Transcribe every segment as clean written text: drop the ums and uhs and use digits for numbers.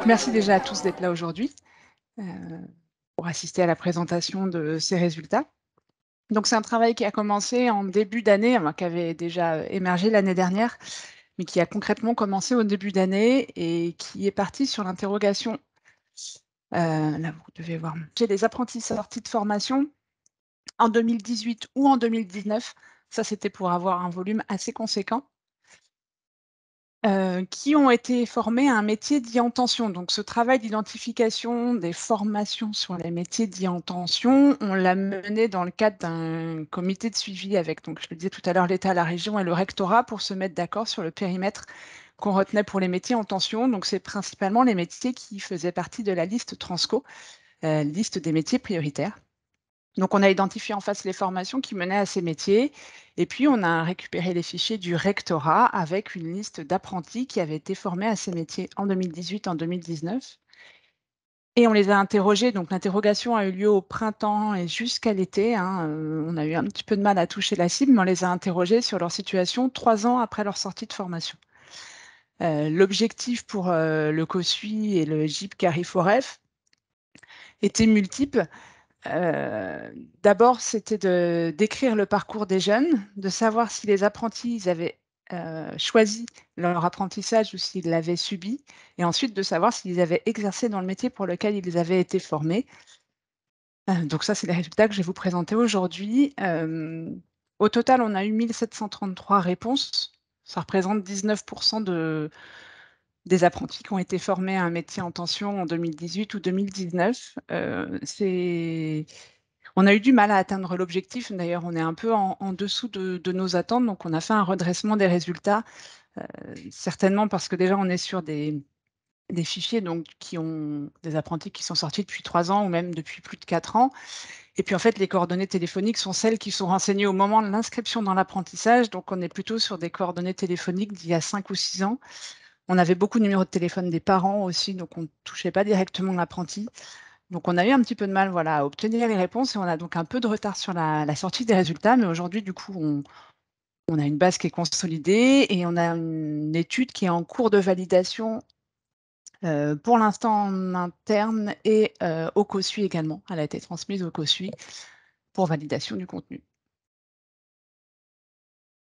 Donc merci déjà à tous d'être là aujourd'hui, heu, pour assister à la présentation de ces résultats. Donc c'est un travail qui a commencé en début d'année, enfin qui avait déjà émergé l'année dernière, mais qui a concrètement commencé au début d'année et qui est parti sur l'interrogation, là vous devez voir, chez les apprentis sortis de formation en 2018 ou en 2019, ça c'était pour avoir un volume assez conséquent. Qui ont été formés à un métier dit en tension. Donc ce travail d'identification des formations sur les métiers dits en tension, on l'a mené dans le cadre d'un comité de suivi avec, donc je le disais tout à l'heure, l'État, la région et le rectorat pour se mettre d'accord sur le périmètre qu'on retenait pour les métiers en tension. Donc c'est principalement les métiers qui faisaient partie de la liste Transco, liste des métiers prioritaires. Donc, on a identifié en face les formations qui menaient à ces métiers et puis on a récupéré les fichiers du rectorat avec une liste d'apprentis qui avaient été formés à ces métiers en 2018, en 2019 et on les a interrogés. Donc, l'interrogation a eu lieu au printemps et jusqu'à l'été, hein, on a eu un petit peu de mal à toucher la cible, mais on les a interrogés sur leur situation 3 ans après leur sortie de formation. L'objectif pour, le COSUI et le GIP Cariforef était multiple. D'abord, c'était de décrire le parcours des jeunes, de savoir si les apprentis, ils avaient, choisi leur apprentissage ou s'ils l'avaient subi et ensuite de savoir s'ils avaient exercé dans le métier pour lequel ils avaient été formés. Donc ça, c'est les résultats que je vais vous présenter aujourd'hui. Au total, on a eu 1 733 réponses. Ça représente 19 des apprentis qui ont été formés à un métier en tension en 2018 ou 2019. On a eu du mal à atteindre l'objectif. D'ailleurs, on est un peu en dessous de nos attentes, donc on a fait un redressement des résultats, certainement parce que déjà on est sur des fichiers donc qui ont des apprentis qui sont sortis depuis 3 ans ou même depuis plus de 4 ans et puis en fait, les coordonnées téléphoniques sont celles qui sont renseignées au moment de l'inscription dans l'apprentissage, donc on est plutôt sur des coordonnées téléphoniques d'il y a 5 ou 6 ans. On avait beaucoup de numéros de téléphone des parents aussi, donc on ne touchait pas directement l'apprenti. Donc on a eu un petit peu de mal, voilà, à obtenir les réponses et on a donc un peu de retard sur la sortie des résultats. Mais aujourd'hui, du coup, on a une base qui est consolidée et on a une étude qui est en cours de validation, pour l'instant en interne et au COSUI également. Elle a été transmise au COSUI pour validation du contenu.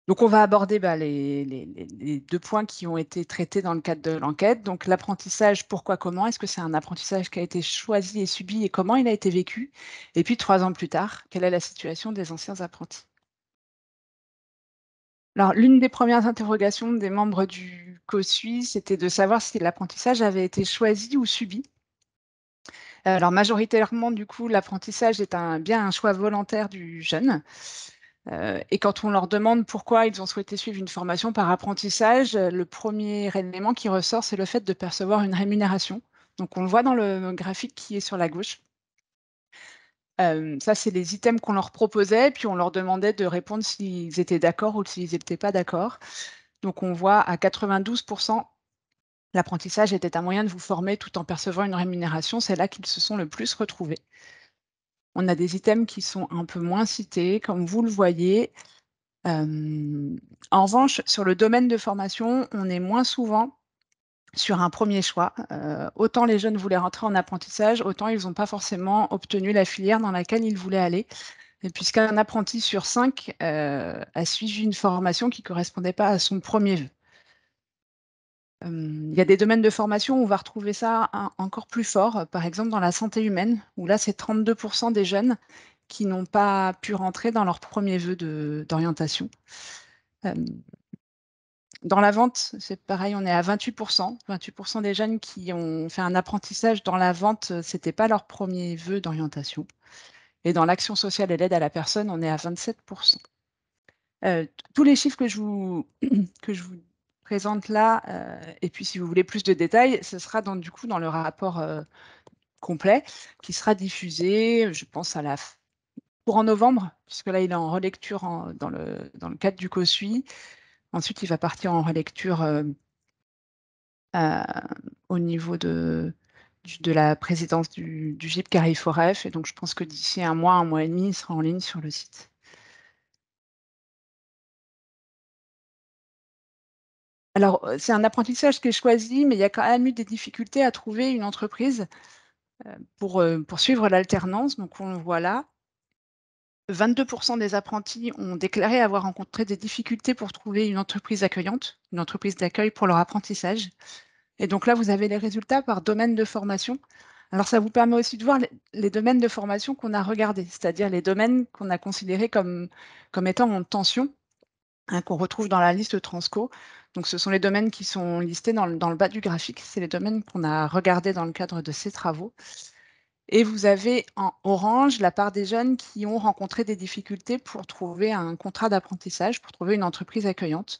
Donc on va aborder, bah, les 2 points qui ont été traités dans le cadre de l'enquête. Donc l'apprentissage, pourquoi, comment? Est-ce que c'est un apprentissage qui a été choisi et subi et comment il a été vécu? Et puis 3 ans plus tard, quelle est la situation des anciens apprentis? Alors l'une des premières interrogations des membres du COSUI, c'était de savoir si l'apprentissage avait été choisi ou subi. Alors majoritairement, du coup, l'apprentissage est bien un choix volontaire du jeune. Et quand on leur demande pourquoi ils ont souhaité suivre une formation par apprentissage, le premier élément qui ressort, c'est le fait de percevoir une rémunération. Donc on le voit dans le graphique qui est sur la gauche. Ça, c'est les items qu'on leur proposait, puis on leur demandait de répondre s'ils étaient d'accord ou s'ils n'étaient pas d'accord. Donc on voit à 92 l'apprentissage était un moyen de vous former tout en percevant une rémunération. C'est là qu'ils se sont le plus retrouvés. On a des items qui sont un peu moins cités, comme vous le voyez. En revanche, sur le domaine de formation, on est moins souvent sur un premier choix. Autant les jeunes voulaient rentrer en apprentissage, autant ils n'ont pas forcément obtenu la filière dans laquelle ils voulaient aller. Et puisqu'un apprenti sur 5 a suivi une formation qui ne correspondait pas à son premier vœu. Il y a des domaines de formation où on va retrouver ça encore plus fort, par exemple dans la santé humaine, où là, c'est 32 des jeunes qui n'ont pas pu rentrer dans leur premier vœu d'orientation. Hem, Dans la vente, c'est pareil, on est à 28 28 des jeunes qui ont fait un apprentissage dans la vente, c'était pas leur premier vœu d'orientation et dans l'action sociale et l'aide à la personne, on est à 27. Tous les chiffres que je vous présente là, et puis si vous voulez plus de détails, ce sera du coup dans le rapport, complet qui sera diffusé, je pense à la f courant novembre, puisque là il est en relecture dans le cadre du COSUI. Ensuite, il va partir en relecture, au niveau de la présidence du GIP Cariforef et donc je pense que d'ici un mois et demi, il sera en ligne sur le site. Alors, c'est un apprentissage qui est choisi, mais il y a quand même eu des difficultés à trouver une entreprise, pour suivre l'alternance. Donc on le voit là. 22 des apprentis ont déclaré avoir rencontré des difficultés pour trouver une entreprise accueillante, une entreprise d'accueil pour leur apprentissage. Et donc là, vous avez les résultats par domaine de formation. Alors ça vous permet aussi de voir les domaines de formation qu'on a regardés, c'est-à-dire les domaines qu'on a considérés comme étant en tension, hein, qu'on retrouve dans la liste Transco. Donc ce sont les domaines qui sont listés dans le bas du graphique. C'est les domaines qu'on a regardés dans le cadre de ces travaux. Et vous avez en orange la part des jeunes qui ont rencontré des difficultés pour trouver un contrat d'apprentissage, pour trouver une entreprise accueillante.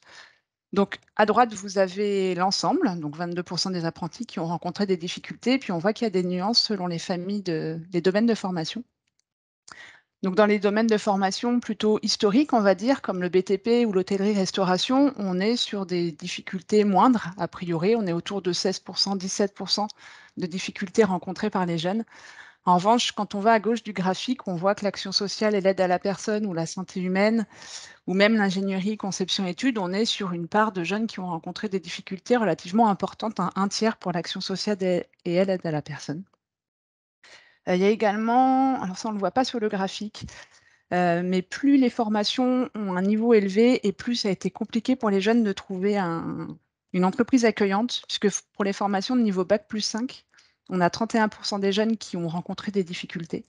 Donc à droite, vous avez l'ensemble, donc 22 des apprentis qui ont rencontré des difficultés. Puis on voit qu'il y a des nuances selon les familles les domaines de formation. Donc dans les domaines de formation plutôt historiques, on va dire, comme le BTP ou l'hôtellerie-restauration, on est sur des difficultés moindres, a priori. On est autour de 16 17 de difficultés rencontrées par les jeunes. En revanche, quand on va à gauche du graphique, on voit que l'action sociale et l'aide à la personne ou la santé humaine, ou même l'ingénierie, conception, études, on est sur une part de jeunes qui ont rencontré des difficultés relativement importantes, un tiers pour l'action sociale et l'aide à la personne. Il y a également, alors ça on ne le voit pas sur le graphique, mais plus les formations ont un niveau élevé et plus ça a été compliqué pour les jeunes de trouver une entreprise accueillante, puisque pour les formations de niveau bac+5, on a 31 des jeunes qui ont rencontré des difficultés.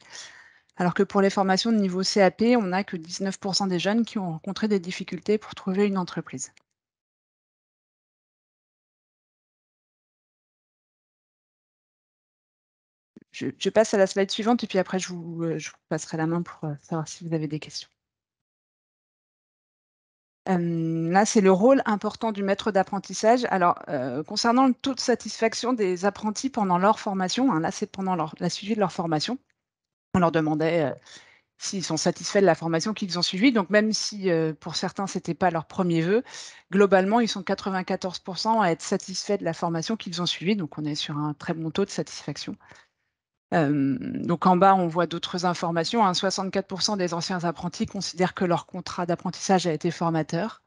Alors que pour les formations de niveau CAP, on n'a que 19 des jeunes qui ont rencontré des difficultés pour trouver une entreprise. Je passe à la slide suivante et puis après je vous passerai la main pour, savoir si vous avez des questions. Là, c'est le rôle important du maître d'apprentissage. Alors, concernant le taux de satisfaction des apprentis pendant leur formation, hein, là, c'est pendant la suivi de leur formation. On leur demandait, s'ils sont satisfaits de la formation qu'ils ont suivie. Donc même si, pour certains, c'était pas leur premier vœu, globalement, ils sont 94 à être satisfaits de la formation qu'ils ont suivie. Donc on est sur un très bon taux de satisfaction. Donc en bas, on voit d'autres informations, hein. 64 des anciens apprentis considèrent que leur contrat d'apprentissage a été formateur.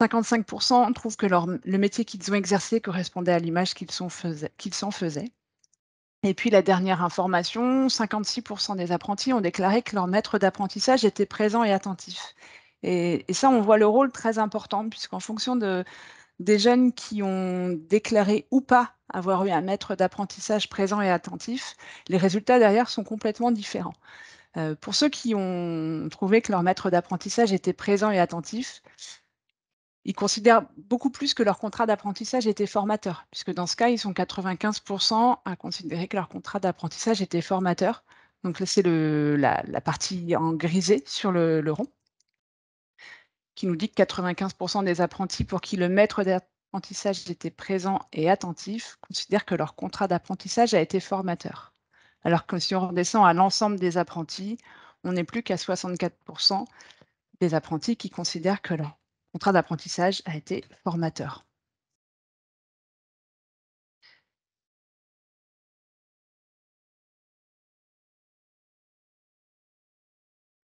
55 trouvent que le métier qu'ils ont exercé correspondait à l'image qu'ils s'en faisaient. Et puis la dernière information, 56 des apprentis ont déclaré que leur maître d'apprentissage était présent et attentif. Et ça, on voit le rôle très important, puisqu'en fonction des jeunes qui ont déclaré ou pas avoir eu un maître d'apprentissage présent et attentif, les résultats derrière sont complètement différents. Pour ceux qui ont trouvé que leur maître d'apprentissage était présent et attentif, ils considèrent beaucoup plus que leur contrat d'apprentissage était formateur, puisque dans ce cas, ils sont 95 à considérer que leur contrat d'apprentissage était formateur. Donc là, c'est la partie en grisé sur le rond, qui nous dit que 95 des apprentis pour qui le maître d'apprentissage était présent et attentif considèrent que leur contrat d'apprentissage a été formateur. Alors que si on redescend à l'ensemble des apprentis, on n'est plus qu'à 64 des apprentis qui considèrent que leur contrat d'apprentissage a été formateur.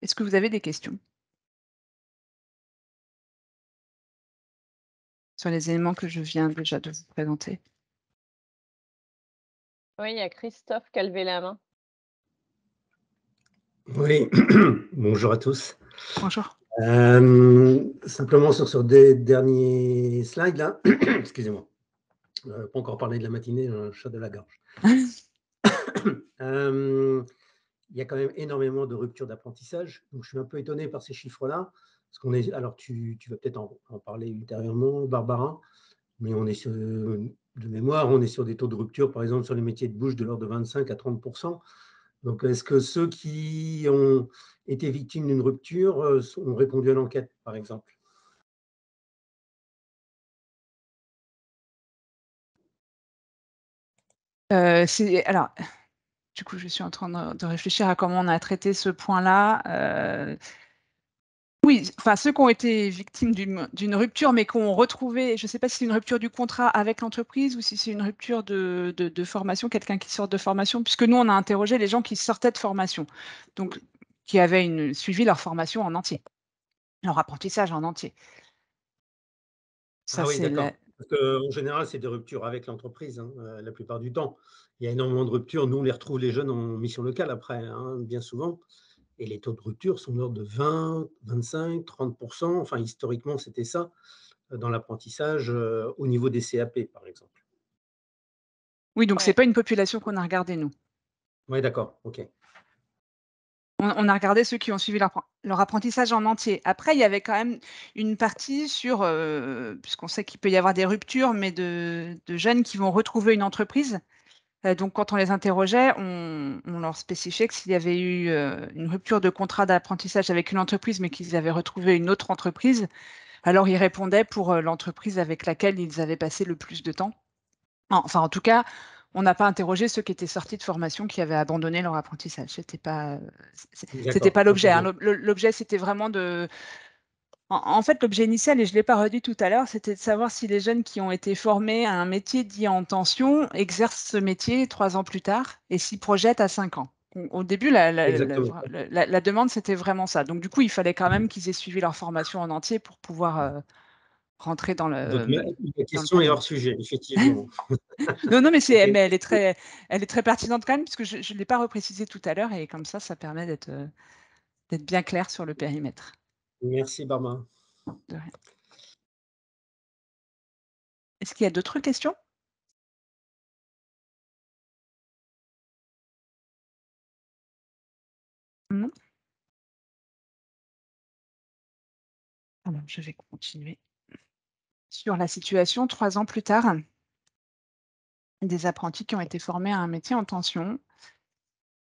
Est-ce que vous avez des questions sur les éléments que je viens déjà de vous présenter? Oui, il y a Christophe qui a levé la main. Oui, bonjour à tous. Bonjour. Simplement sur des derniers slides là, excusez-moi, pas encore parlé de la matinée, un chat de la gorge. Il y a quand même énormément de ruptures d'apprentissage, donc je suis un peu étonné par ces chiffres-là, parce qu'on est, alors tu vas peut-être en parler ultérieurement, Barbara, mais on est sur, de mémoire, on est sur des taux de rupture, par exemple sur les métiers de bouche, de l'ordre de 25 à 30%. Donc, est-ce que ceux qui ont été victimes d'une rupture ont répondu à l'enquête, par exemple? Alors, du coup, je suis en train de réfléchir à comment on a traité ce point-là. Oui, enfin, ceux qui ont été victimes d'une rupture, mais qui ont retrouvé, je ne sais pas si c'est une rupture du contrat avec l'entreprise ou si c'est une rupture de formation, quelqu'un qui sort de formation, puisque nous, on a interrogé les gens qui sortaient de formation, donc qui avaient suivi leur formation en entier, leur apprentissage en entier. Ça, Ah oui, c'est la d'accord. Parce qu'en général, c'est des ruptures avec l'entreprise, hein, la plupart du temps. Il y a énormément de ruptures. Nous, on les retrouve les jeunes en mission locale après, hein, bien souvent. Et les taux de rupture sont de l'ordre de 20, 25, 30. Enfin, historiquement, c'était ça, dans l'apprentissage, au niveau des CAP, par exemple. oui, donc c'est Ouais. pas une population qu'on a regardée, nous. Oui, d'accord, OK. On a regardé ceux qui ont suivi leur apprentissage en entier. Après, il y avait quand même une partie sur, puisqu'on sait qu'il peut y avoir des ruptures, mais de jeunes qui vont retrouver une entreprise. Donc quand on les interrogeait, on leur spécifiait que s'il y avait eu, une rupture de contrat d'apprentissage avec une entreprise, mais qu'ils avaient retrouvé une autre entreprise, alors ils répondaient pour, l'entreprise avec laquelle ils avaient passé le plus de temps. Enfin, en tout cas, on n'a pas interrogé ceux qui étaient sortis de formation, qui avaient abandonné leur apprentissage. C'était D'accord, pas l'objet, hein. entendu. L'objet, c'était vraiment de en fait, l'objet initial, et je ne l'ai pas redit tout à l'heure, c'était de savoir si les jeunes qui ont été formés à un métier dit en tension exercent ce métier 3 ans plus tard et s'y projettent à 5 ans. Au début, Exactement. la demande, c'était vraiment ça. Donc du coup, il fallait quand même qu'ils aient suivi leur formation en entier pour pouvoir, rentrer Donc ma dans le question est hors périmètre. sujet, effectivement. Non, non, mais OK. elle est très pertinente quand même puisque je ne l'ai pas reprécisé tout à l'heure et comme ça permet d'être bien clair sur le périmètre. Merci Barbara. De rien. Est-ce qu'il y a d'autres questions? Non? Alors je vais continuer. Sur la situation 3 ans plus tard, des apprentis qui ont été formés à un métier en tension.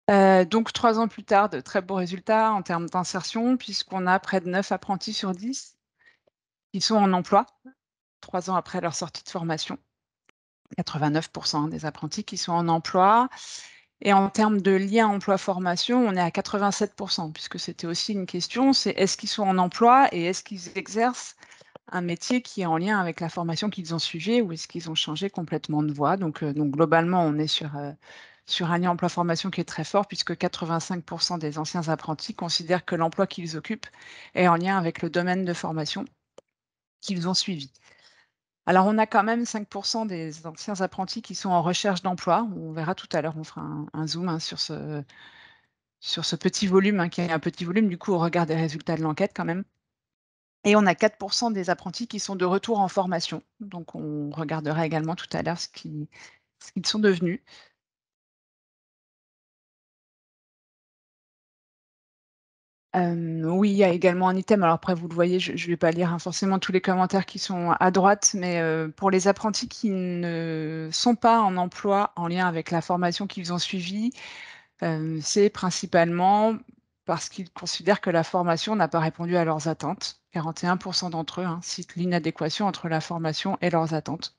Donc 3 ans plus tard, de très beaux résultats en termes d'insertion puisqu'on a près de 9 apprentis sur 10 qui sont en emploi 3 ans après leur sortie de formation. 89 des apprentis qui sont en emploi et en termes de lien emploi-formation, on est à 87 puisque c'était aussi une question, c'est est-ce qu'ils sont en emploi et est-ce qu'ils exercent un métier qui est en lien avec la formation qu'ils ont suivie ou est-ce qu'ils ont changé complètement de voie? Donc globalement, on est sur un lien emploi-formation qui est très fort puisque 85 des anciens apprentis considèrent que l'emploi qu'ils occupent est en lien avec le domaine de formation qu'ils ont suivi. Alors on a quand même 5 des anciens apprentis qui sont en recherche d'emploi. On verra tout à l'heure, on fera un zoom, hein, sur ce petit volume, hein, qui est un petit volume du coup au regard des résultats de l'enquête quand même. Et on a 4 des apprentis qui sont de retour en formation. Donc on regardera également tout à l'heure ce qu'ils sont devenus. Oui, il y a également un item, alors après vous le voyez, je ne vais pas lire, hein, forcément tous les commentaires qui sont à droite, mais pour les apprentis qui ne sont pas en emploi en lien avec la formation qu'ils ont suivie, c'est principalement parce qu'ils considèrent que la formation n'a pas répondu à leurs attentes. 41 d'entre eux, hein, citent l'inadéquation entre la formation et leurs attentes.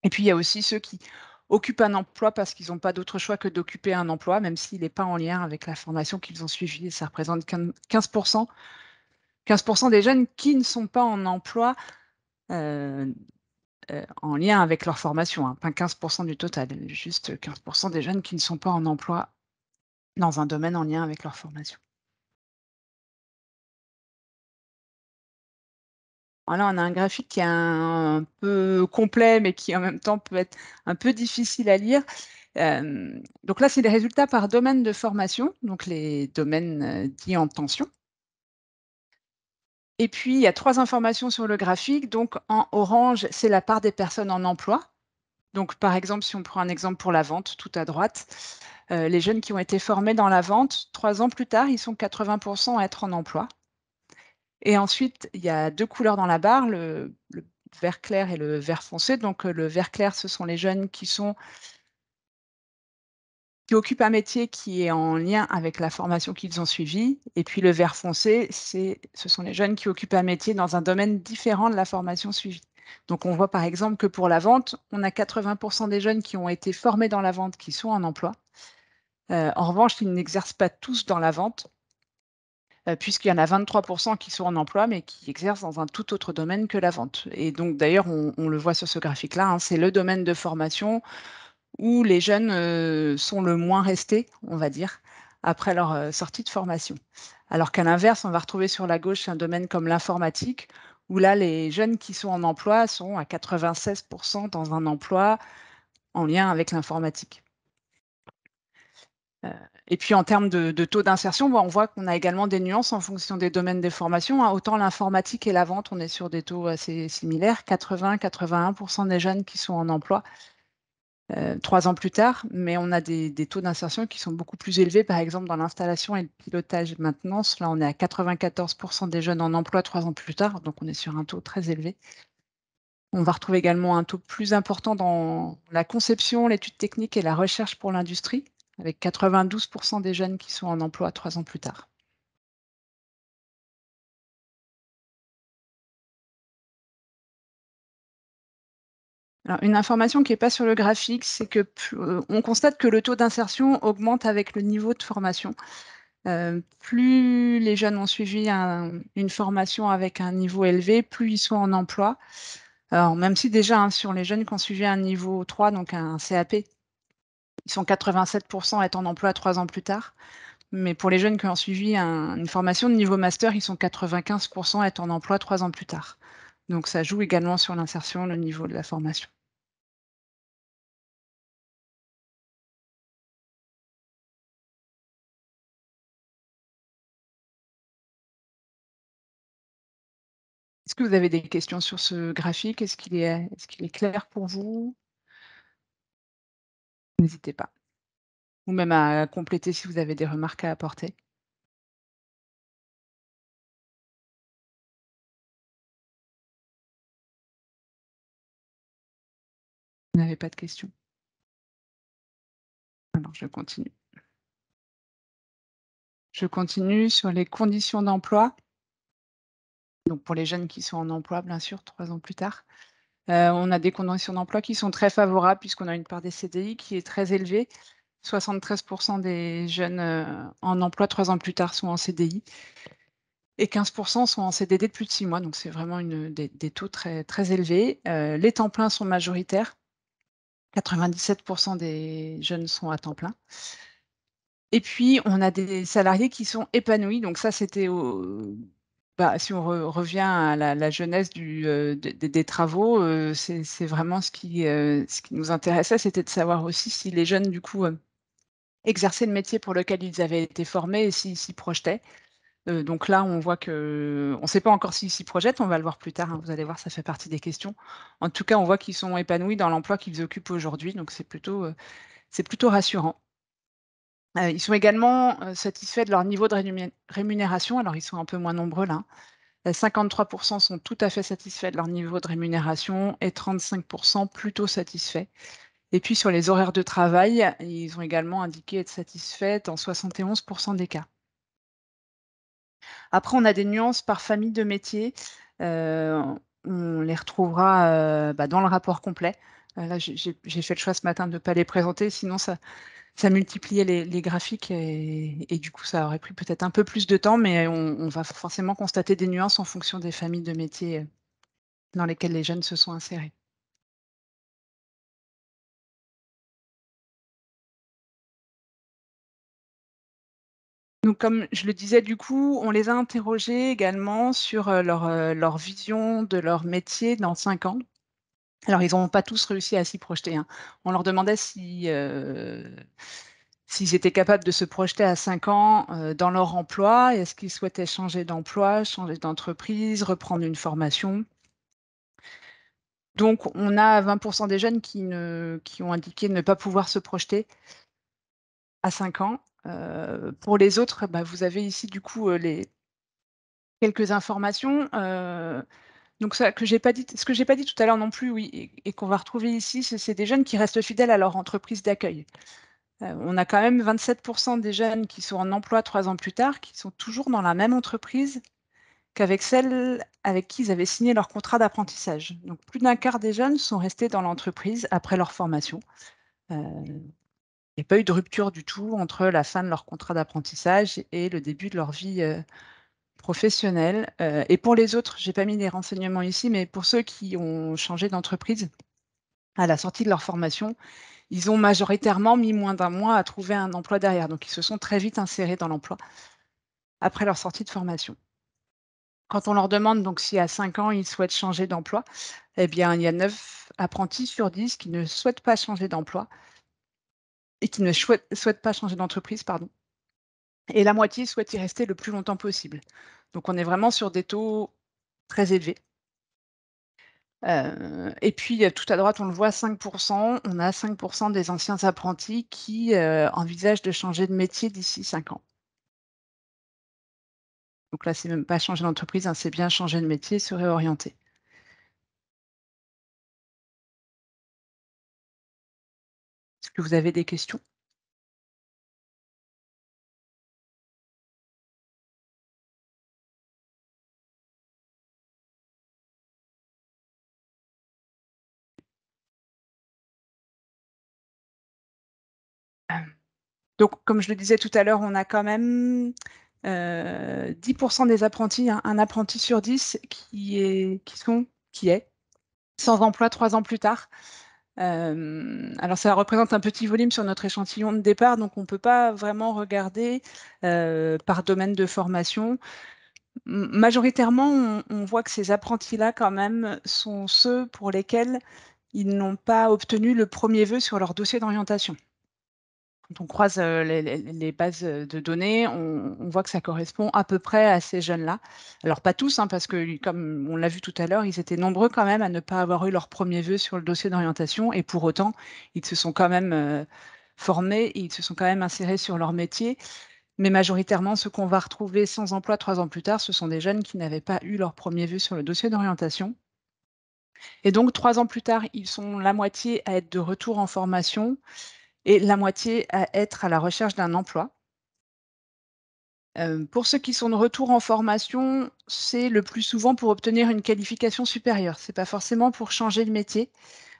Et puis il y a aussi ceux qui occupent un emploi parce qu'ils n'ont pas d'autre choix que d'occuper un emploi, même s'il n'est pas en lien avec la formation qu'ils ont suivie. Et ça représente 15 des jeunes qui ne sont pas en emploi, heu en lien avec leur formation, hein, pas 15 du total, juste 15 des jeunes qui ne sont pas en emploi dans un domaine en lien avec leur formation. Voilà, on a un graphique qui est un peu complet, mais qui en même temps peut être un peu difficile à lire. Donc là, c'est les résultats par domaine de formation, donc les domaines, dits en tension. Et puis, il y a 3 informations sur le graphique. Donc en orange, c'est la part des personnes en emploi. Donc par exemple, si on prend un exemple pour la vente, tout à droite, les jeunes qui ont été formés dans la vente, 3 ans plus tard, ils sont 80 à être en emploi. Et ensuite, il y a 2 couleurs dans la barre, le vert clair et le vert foncé. Donc, le vert clair, ce sont les jeunes qui occupent un métier qui est en lien avec la formation qu'ils ont suivie et puis le vert foncé, ce sont les jeunes qui occupent un métier dans un domaine différent de la formation suivie. Donc, on voit par exemple que pour la vente, on a 80 des jeunes qui ont été formés dans la vente qui sont en emploi. En revanche, ils n'exercent pas tous dans la vente. Puisqu'il y en a 23 qui sont en emploi, mais qui exercent dans un tout autre domaine que la vente. Et donc d'ailleurs, on le voit sur ce graphique-là, hein, c'est le domaine de formation où les jeunes, sont le moins restés, on va dire, après leur, sortie de formation. Alors qu'à l'inverse, on va retrouver sur la gauche un domaine comme l'informatique, où là, les jeunes qui sont en emploi sont à 96 dans un emploi en lien avec l'informatique. Et puis en termes de taux d'insertion, on voit qu'on a également des nuances en fonction des domaines des formations, hein. Autant l'informatique et la vente, on est sur des taux assez similaires, 80-81 des jeunes qui sont en emploi 3 ans plus tard, mais on a des taux d'insertion qui sont beaucoup plus élevés, par exemple dans l'installation et le pilotage maintenance. Là, on est à 94 des jeunes en emploi 3 ans plus tard, donc on est sur un taux très élevé. On va retrouver également un taux plus important dans la conception, l'étude technique et la recherche pour l'industrie, avec 92 des jeunes qui sont en emploi 3 ans plus tard. Alors, une information qui n'est pas sur le graphique, c'est que on constate que le taux d'insertion augmente avec le niveau de formation. Plus les jeunes ont suivi une formation avec un niveau élevé, plus ils sont en emploi. Alors même si déjà, hein, sur les jeunes qui ont suivi un niveau 3, donc un CAP, ils sont 87 à être en emploi 3 ans plus tard. Mais pour les jeunes qui ont suivi une formation de niveau master, ils sont 95 à être en emploi 3 ans plus tard. Donc ça joue également sur l'insertion, le niveau de la formation. Est-ce que vous avez des questions sur ce graphique? Est-ce qu'il est clair pour vous? N'hésitez pas. Ou même à compléter si vous avez des remarques à apporter. Vous n'avez pas de questions? Alors je continue. Je continue sur les conditions d'emploi. Donc pour les jeunes qui sont en emploi, bien sûr, 3 ans plus tard. On a des conditions d'emploi qui sont très favorables puisqu'on a une part des CDI qui est très élevée. 73 des jeunes, en emploi 3 ans plus tard sont en CDI et 15 sont en CDD de plus de 6 mois, donc c'est vraiment des taux très, très élevés. Les temps pleins sont majoritaires. 97 des jeunes sont à temps plein. Et puis on a des salariés qui sont épanouis, donc ça c'était si on revient à la jeunesse des travaux, c'est vraiment ce qui nous intéressait, c'était de savoir aussi si les jeunes du coup, exerçaient le métier pour lequel ils avaient été formés et s'ils s'y projetaient. Donc là, on voit qu'on ne sait pas encore s'ils s'y projettent, on va le voir plus tard, hein, vous allez voir, ça fait partie des questions. En tout cas, on voit qu'ils sont épanouis dans l'emploi qu'ils occupent aujourd'hui, donc c'est plutôt rassurant. Ils sont également, satisfaits de leur niveau de rémunération. Alors ils sont un peu moins nombreux là, hein. 53 sont tout à fait satisfaits de leur niveau de rémunération et 35 plutôt satisfaits. Et puis sur les horaires de travail, ils ont également indiqué être satisfaits dans 71 des cas. Après, on a des nuances par famille de métiers. Heu, on les retrouvera, dans le rapport complet. Là, j'ai fait le choix ce matin de ne pas les présenter, sinon ça multipliait les graphiques et du coup, ça aurait pris peut-être un peu plus de temps, mais on va forcément constater des nuances en fonction des familles de métiers, dans lesquelles les jeunes se sont insérés. Donc comme je le disais, du coup, on les a interrogés également sur, leur vision de leur métier dans 5 ans. Alors ils n'ont pas tous réussi à s'y projeter, hein. On leur demandait s'ils étaient capables de se projeter à 5 ans, dans leur emploi. Est-ce qu'ils souhaitaient changer d'emploi, changer d'entreprise, reprendre une formation? Donc on a 20 des jeunes qui ont indiqué ne pas pouvoir se projeter à 5 ans. Pour les autres, vous avez ici du coup, les quelques informations, donc ça que j'ai pas dit ce que j'ai pas dit tout à l'heure non plus, oui, et qu'on va retrouver ici, c'est des jeunes qui restent fidèles à leur entreprise d'accueil. On a quand même 27 des jeunes qui sont en emploi 3 ans plus tard, qui sont toujours dans la même entreprise qu'avec celle avec qui ils avaient signé leur contrat d'apprentissage. Donc plus d'un quart des jeunes sont restés dans l'entreprise après leur formation. Il n'y a pas eu de rupture du tout entre la fin de leur contrat d'apprentissage et le début de leur vie, professionnelle. Et pour les autres, j'ai pas mis les renseignements ici, mais pour ceux qui ont changé d'entreprise à la sortie de leur formation, ils ont majoritairement mis moins d'un mois à trouver un emploi derrière. Donc ils se sont très vite insérés dans l'emploi après leur sortie de formation. quand on leur demande donc si à 5 ans, ils souhaitent changer d'emploi, eh bien, il y a 9 apprentis sur 10 qui ne souhaitent pas changer d'emploi et qui ne souhaitent pas changer d'entreprise, pardon. Et la moitié souhaite y rester le plus longtemps possible. Donc on est vraiment sur des taux très élevés. Et puis, tout à droite, on le voit, 5 on a 5 des anciens apprentis qui, envisagent de changer de métier d'ici 5 ans. Donc là, c'est même pas changer d'entreprise, hein, c'est bien changer de métier, se réorienter. Est-ce que vous avez des questions? Donc comme je le disais tout à l'heure, on a quand même, 10 des apprentis, un apprenti sur 10 qui est sans emploi 3 ans plus tard. Alors ça représente un petit volume sur notre échantillon de départ, donc on ne peut pas vraiment regarder, par domaine de formation. Majoritairement, on voit que ces apprentis-là, quand même, sont ceux pour lesquels ils n'ont pas obtenu le premier vœu sur leur dossier d'orientation. Quand on croise, les bases, de données, on voit que ça correspond à peu près à ces jeunes-là. Alors pas tous, hein, parce que comme on l'a vu tout à l'heure, ils étaient nombreux quand même à ne pas avoir eu leur premier vœu sur le dossier d'orientation et pour autant, ils se sont quand même, formés et ils se sont quand même insérés sur leur métier. Mais majoritairement, ceux qu'on va retrouver sans emploi 3 ans plus tard, ce sont des jeunes qui n'avaient pas eu leur premier vœu sur le dossier d'orientation. Et donc 3 ans plus tard, ils sont la moitié à être de retour en formation et la moitié à être à la recherche d'un emploi. Pour ceux qui sont de retour en formation, c'est le plus souvent pour obtenir une qualification supérieure. C'est pas forcément pour changer de métier.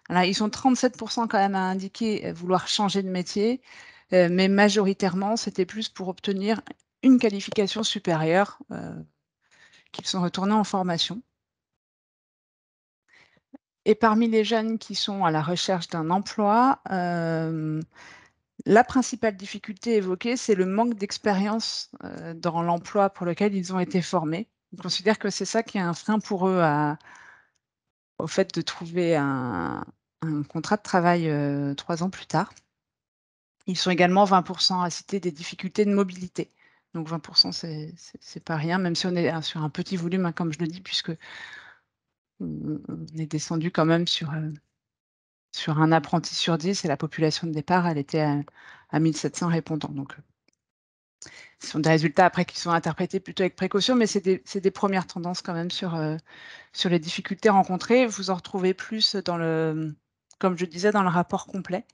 Alors ils sont 37 quand même à indiquer, vouloir changer de métier, mais majoritairement, c'était plus pour obtenir une qualification supérieure, qu'ils sont retournés en formation. Et parmi les jeunes qui sont à la recherche d'un emploi, la principale difficulté évoquée, c'est le manque d'expérience, dans l'emploi pour lequel ils ont été formés. Ils considèrent que c'est ça qui est un frein pour eux au fait de trouver un contrat de travail, 3 ans plus tard. Ils sont également 20 à citer des difficultés de mobilité. Donc 20 c'est pas rien, même si on est, sur un petit volume, hein, comme je le dis, puisque on est descendu quand même sur un apprenti sur 10 et la population de départ, elle était à 1 700 répondants. Donc, ce sont des résultats après qui sont interprétés plutôt avec précaution, mais c'est des premières tendances quand même sur les difficultés rencontrées. Vous en retrouvez plus dans comme je disais, dans le rapport complet,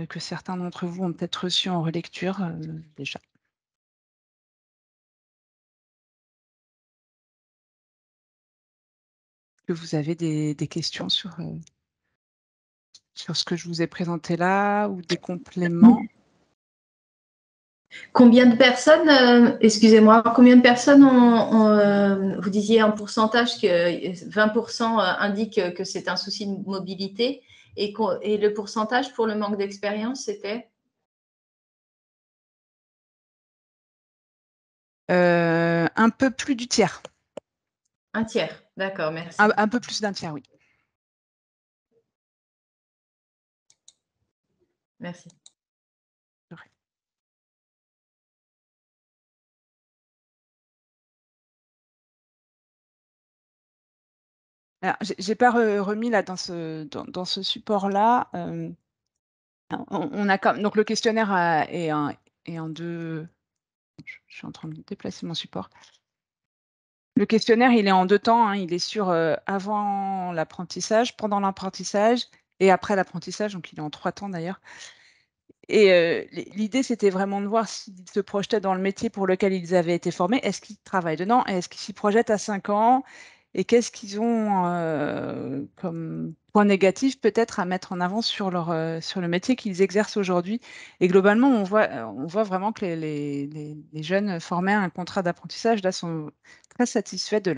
que certains d'entre vous ont peut-être reçu en relecture, déjà. Est-ce que vous avez des questions sur ce que je vous ai présenté là ou des compléments? Combien de personnes, excusez-moi, combien de personnes vous disiez en pourcentage que 20% indiquent que c'est un souci de mobilité et le pourcentage pour le manque d'expérience, c'était? Un peu plus du tiers. Un tiers, d'accord, merci. Un peu plus d'un tiers, oui. Merci. Alors, j'ai pas remis là dans ce support-là, on a comme donc le questionnaire est en 2. Je suis en train de déplacer mon support. Le questionnaire, il est en 2 temps, hein. Il est sur, avant l'apprentissage, pendant l'apprentissage et après l'apprentissage, donc il est en 3 temps d'ailleurs. Et l'idée, c'était vraiment de voir s'ils se projetaient dans le métier pour lequel ils avaient été formés. Est-ce qu'ils travaillent dedans? Et est-ce qu'ils s'y projettent à 5 ans? Et qu'est-ce qu'ils ont, comme point négatif peut-être à mettre en avant sur sur le métier qu'ils exercent aujourd'hui? Et globalement, on voit vraiment que les jeunes formés à un contrat d'apprentissage, là, sont très satisfaits de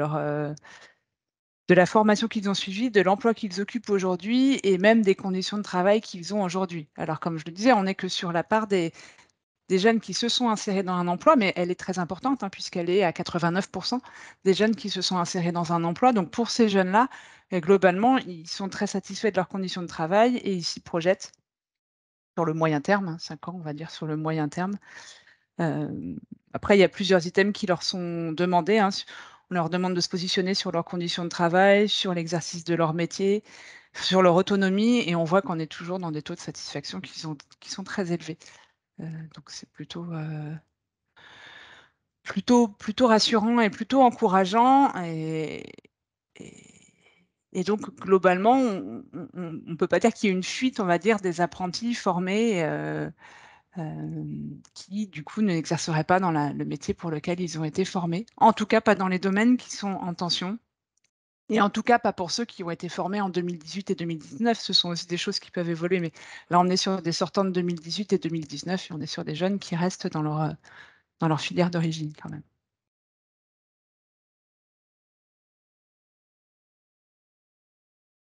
la formation qu'ils ont suivie, de l'emploi qu'ils occupent aujourd'hui et même des conditions de travail qu'ils ont aujourd'hui. Alors comme je le disais, on n'est que sur la part des des jeunes qui se sont insérés dans un emploi, mais elle est très importante, hein, puisqu'elle est à 89% des jeunes qui se sont insérés dans un emploi. Donc pour ces jeunes-là, globalement, ils sont très satisfaits de leurs conditions de travail et ils s'y projettent sur le moyen terme, 5 ans, on va dire, sur le moyen terme. Après, il y a plusieurs items qui leur sont demandés, hein. On leur demande de se positionner sur leurs conditions de travail, sur l'exercice de leur métier, sur leur autonomie, et on voit qu'on est toujours dans des taux de satisfaction qui sont très élevés. Donc c'est plutôt rassurant et plutôt encourageant, et donc globalement, on ne peut pas dire qu'il y ait une fuite, on va dire, des apprentis formés, qui du coup n'exerceraient pas dans le métier pour lequel ils ont été formés. En tout cas, pas dans les domaines qui sont en tension, et en tout cas pas pour ceux qui ont été formés en 2018 et 2019. Ce sont aussi des choses qui peuvent évoluer, mais là on est sur des sortants de 2018 et 2019 et on est sur des jeunes qui restent dans leur filière d'origine quand même.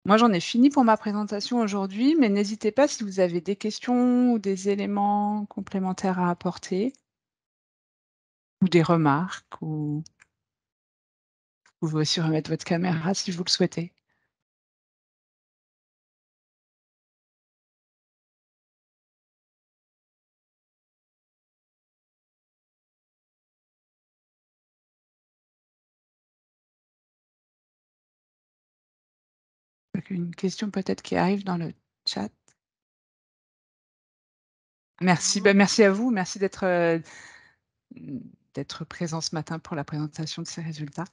Moi, j'en ai fini pour ma présentation aujourd'hui, mais n'hésitez pas si vous avez des questions ou des éléments complémentaires à apporter, ou des remarques, ou vous pouvez aussi remettre votre caméra si vous le souhaitez. Une question peut-être qui arrive dans le chat. Merci, merci à vous, merci d'être présent ce matin pour la présentation de ces résultats.